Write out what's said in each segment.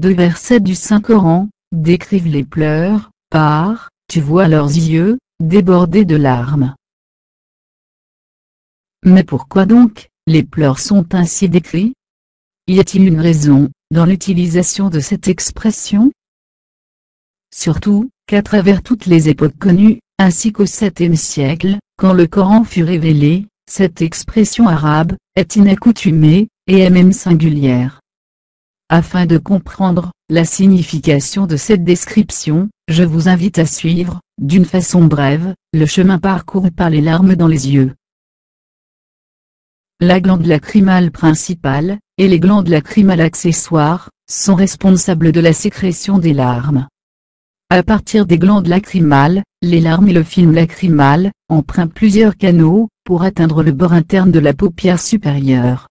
Deux versets du Saint-Coran décrivent les pleurs, par « Tu vois leurs yeux, débordés de larmes ». Mais pourquoi donc, les pleurs sont ainsi décrits? Y a-t-il une raison, dans l'utilisation de cette expression? Surtout, qu'à travers toutes les époques connues, ainsi qu'au 7e siècle, quand le Coran fut révélé, cette expression arabe est inaccoutumée, et est même singulière. Afin de comprendre la signification de cette description, je vous invite à suivre, d'une façon brève, le chemin parcouru par les larmes dans les yeux. La glande lacrymale principale, et les glandes lacrymales accessoires, sont responsables de la sécrétion des larmes. À partir des glandes lacrymales, les larmes et le film lacrymal empruntent plusieurs canaux pour atteindre le bord interne de la paupière supérieure,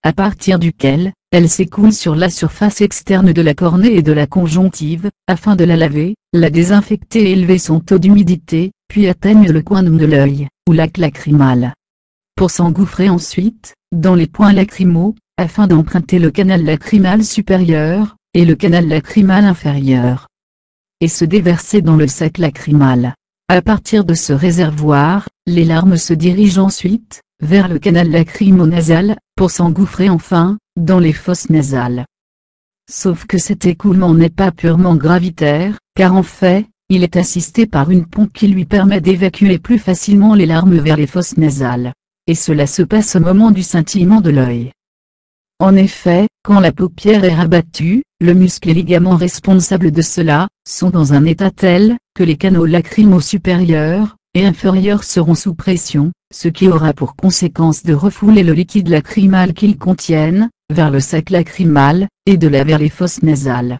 à partir duquel elles s'écoulent sur la surface externe de la cornée et de la conjonctive, afin de la laver, la désinfecter et élever son taux d'humidité, puis atteignent le coin de l'œil, ou lac lacrymal, pour s'engouffrer ensuite dans les points lacrymaux, afin d'emprunter le canal lacrymal supérieur et le canal lacrymal inférieur, et se déverser dans le sac lacrymal. À partir de ce réservoir, les larmes se dirigent ensuite vers le canal lacrymo-nasal, pour s'engouffrer enfin dans les fosses nasales. Sauf que cet écoulement n'est pas purement gravitaire, car en fait, il est assisté par une pompe qui lui permet d'évacuer plus facilement les larmes vers les fosses nasales. Et cela se passe au moment du scintillement de l'œil. En effet, quand la paupière est rabattue, le muscle et ligaments responsables de cela sont dans un état tel que les canaux lacrymaux supérieurs et inférieurs seront sous pression, ce qui aura pour conséquence de refouler le liquide lacrymal qu'ils contiennent vers le sac lacrymal et de là vers les fosses nasales.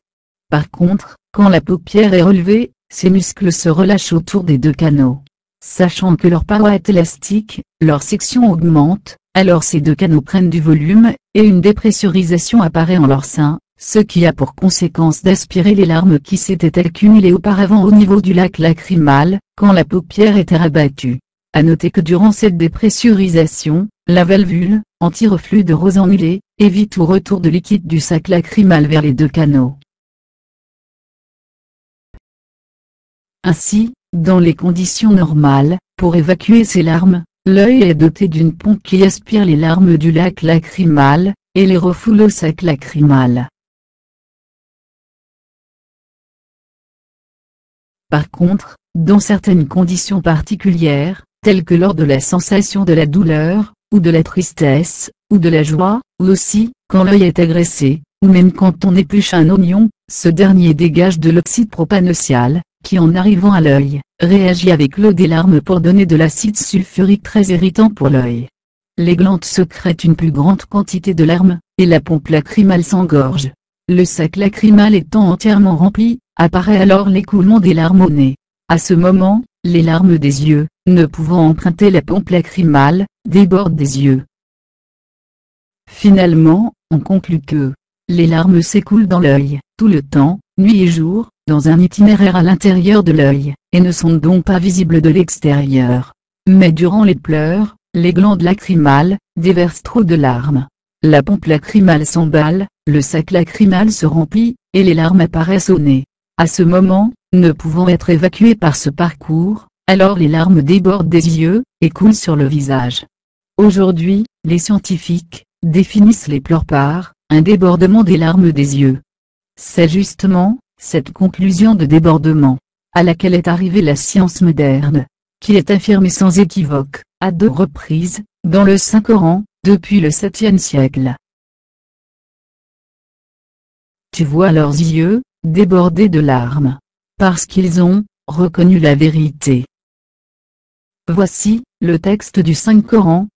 Par contre, quand la paupière est relevée, ces muscles se relâchent autour des deux canaux. Sachant que leur paroi est élastique, leur section augmente, alors ces deux canaux prennent du volume, et une dépressurisation apparaît en leur sein, ce qui a pour conséquence d'aspirer les larmes qui s'étaient accumulées auparavant au niveau du lac lacrymal, quand la paupière était rabattue. À noter que durant cette dépressurisation, la valvule, anti-reflux de Rosenmüller, évite tout retour de liquide du sac lacrymal vers les deux canaux. Ainsi, dans les conditions normales, pour évacuer ces larmes, l'œil est doté d'une pompe qui aspire les larmes du lac lacrymal, et les refoule au sac lacrymal. Par contre, dans certaines conditions particulières, telles que lors de la sensation de la douleur, ou de la tristesse, ou de la joie, ou aussi, quand l'œil est agressé, ou même quand on épluche un oignon, ce dernier dégage de l'oxyde propanocial, qui en arrivant à l'œil, réagit avec l'eau des larmes pour donner de l'acide sulfurique très irritant pour l'œil. Les glandes sécrètent une plus grande quantité de larmes, et la pompe lacrymale s'engorge. Le sac lacrymal étant entièrement rempli, apparaît alors l'écoulement des larmes au nez. À ce moment, les larmes des yeux, ne pouvant emprunter la pompe lacrymale, débordent des yeux. Finalement, on conclut que les larmes s'écoulent dans l'œil, tout le temps, nuit et jour, dans un itinéraire à l'intérieur de l'œil, et ne sont donc pas visibles de l'extérieur. Mais durant les pleurs, les glandes lacrymales déversent trop de larmes. La pompe lacrymale s'emballe, le sac lacrymal se remplit, et les larmes apparaissent au nez. À ce moment, ne pouvant être évacuées par ce parcours, alors les larmes débordent des yeux, et coulent sur le visage. Aujourd'hui, les scientifiques définissent les pleurs par un débordement des larmes des yeux. C'est justement cette conclusion de débordement, à laquelle est arrivée la science moderne, qui est affirmée sans équivoque, à 2 reprises, dans le Saint-Coran, depuis le 7e siècle. Tu vois leurs yeux, débordés de larmes, parce qu'ils ont reconnu la vérité. Voici le texte du Saint-Coran.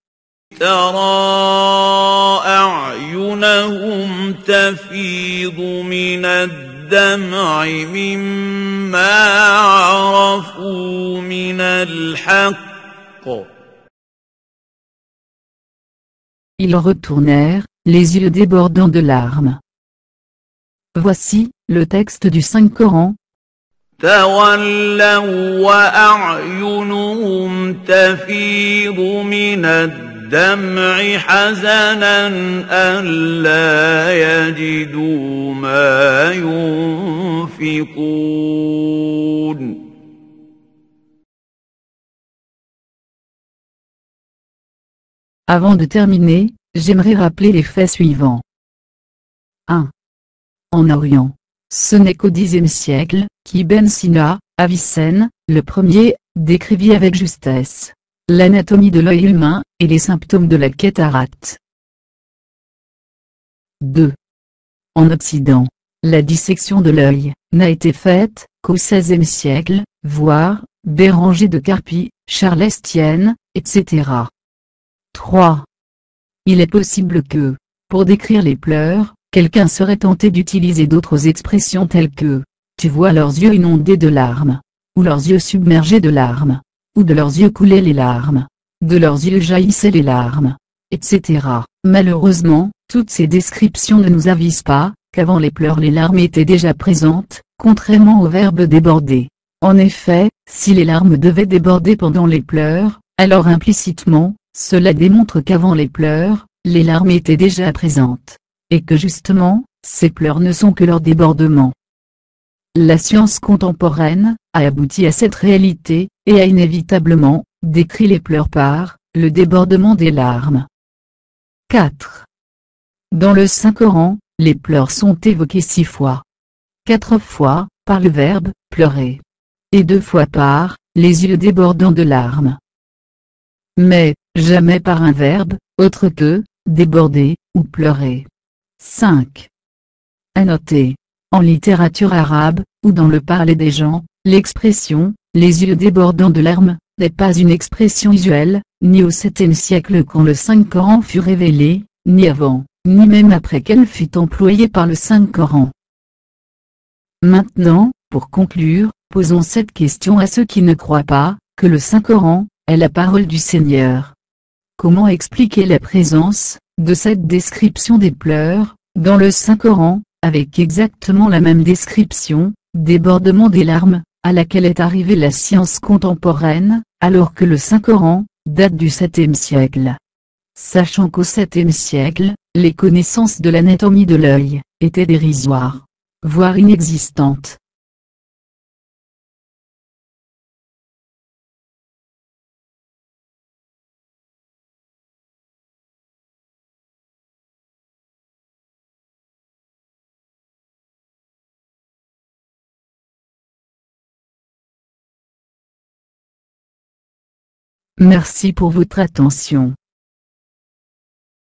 ترى أعينهم تفيض من الدمع مما عرفوا من الحق. Ils retournèrent, les yeux débordant de larmes. Voici le texte du Saint-Coran. تولوا وأعينهم تفيض من الدمع الدمع حزنا ألا يجدوا ما ينفقون. Avant de terminer, j'aimerais rappeler les faits suivants. 1. En Orient, ce n'est qu'au Xe siècle qu'Ibn Sina, Avicenne, le premier, décrivit avec justesse l'anatomie de l'œil humain et les symptômes de la cataracte. 2. En Occident, la dissection de l'œil n'a été faite qu'au XVIe siècle, voire Béranger de Carpi, Charles Estienne, etc. 3. Il est possible que, pour décrire les pleurs, quelqu'un serait tenté d'utiliser d'autres expressions telles que « tu vois leurs yeux inondés de larmes » ou « leurs yeux submergés de larmes » ou « de leurs yeux coulaient les larmes » de leurs yeux jaillissaient les larmes, etc. Malheureusement, toutes ces descriptions ne nous avisent pas qu'avant les pleurs les larmes étaient déjà présentes, contrairement au verbe déborder. En effet, si les larmes devaient déborder pendant les pleurs, alors implicitement, cela démontre qu'avant les pleurs, les larmes étaient déjà présentes, et que justement, ces pleurs ne sont que leur débordement. La science contemporaine a abouti à cette réalité, et a inévitablement décrit les pleurs par le débordement des larmes. 4. Dans le Saint-Coran, les pleurs sont évoqués 6 fois. 4 fois, par le verbe « pleurer », et 2 fois par les yeux débordant de larmes. Mais, jamais par un verbe, autre que « déborder » ou « pleurer ». 5. À noter, en littérature arabe, ou dans le parler des gens, l'expression « les yeux débordant de larmes » n'est pas une expression usuelle, ni au VIIe siècle quand le Saint-Coran fut révélé, ni avant, ni même après qu'elle fut employée par le Saint-Coran. Maintenant, pour conclure, posons cette question à ceux qui ne croient pas que le Saint-Coran est la parole du Seigneur. Comment expliquer la présence de cette description des pleurs dans le Saint-Coran, avec exactement la même description, débordement des larmes, à laquelle est arrivée la science contemporaine, alors que le Saint-Coran date du 7e siècle. Sachant qu'au 7e siècle, les connaissances de l'anatomie de l'œil étaient dérisoires, voire inexistantes. Merci pour votre attention.